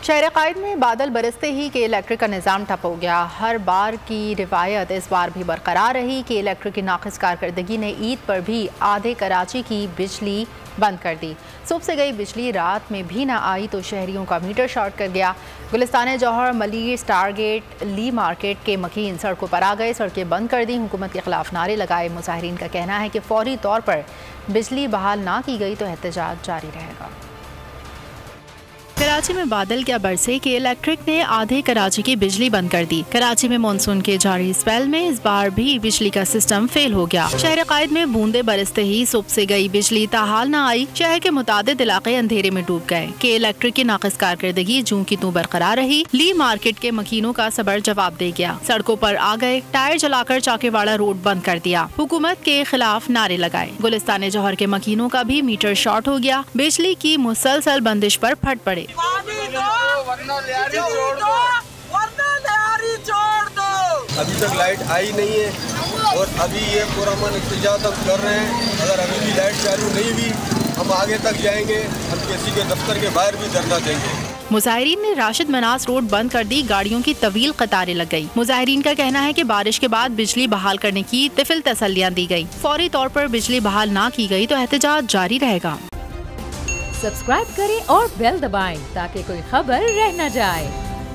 शहर कायद में बादल बरसते ही के इलेक्ट्रिक का निज़ाम ठप हो गया। हर बार की रिवायत इस बार भी बरकरार रही कि इलेक्ट्रिक की नाक़िस कारकर्दगी ने ईद पर भी आधे कराची की बिजली बंद कर दी। सुबह से गई बिजली रात में भी ना आई तो शहरियों का मीटर शॉर्ट कर गया। गुलिस्तान जौहर, मलिर, स्टार गेट, ली मार्केट के मकीन सड़कों पर आ गए, सड़कें बंद कर दी, हुकूमत के खिलाफ नारे लगाए। मुजाहिरीन का कहना है कि फौरी तौर पर बिजली बहाल ना की गई तो एहतजाज जारी रहेगा। कराची में बादल क्या बरसे कि इलेक्ट्रिक ने आधे कराची की बिजली बंद कर दी। कराची में मानसून के जारी स्पेल में इस बार भी बिजली का सिस्टम फेल हो गया। शहर कायद में बूंदे बरसते ही सुबह से गई बिजली ताहाल न आई। शहर के मुतादिद इलाके अंधेरे में डूब गए कि इलेक्ट्रिक की नाक़िस कारकर्दगी जूं की तूं बरकरार रही। ली मार्केट के मकीनों का सबर जवाब दे गया, सड़कों पर आ गए, टायर जलाकर चाकेवाड़ा रोड बंद कर दिया, हुकूमत के खिलाफ नारे लगाए। गुलिस्तान जौहर के मकीनों का भी मीटर शॉर्ट हो गया। बिजली की मुसलसल बंदिश पर फट पड़े। अभी तक लाइट आई नहीं है और अभी ये पुरअमन एहतजाज हम कर रहे हैं। अगर अभी भी लाइट चालू नहीं हुई हम आगे तक जाएंगे, हम किसी के दफ्तर के बाहर भी धरना देंगे। मुजाहिरीन ने राशिद मनास रोड बंद कर दी, गाड़ियों की तवील कतारें लग गई। मुजाहिरीन का कहना है कि बारिश के बाद बिजली बहाल करने की तिफिल तसल्लियां दी गई। फौरी तौर पर बिजली बहाल ना की गई तो एहतजाज जारी रहेगा। सब्सक्राइब करें और बेल दबाएं ताकि कोई खबर रह न जाए।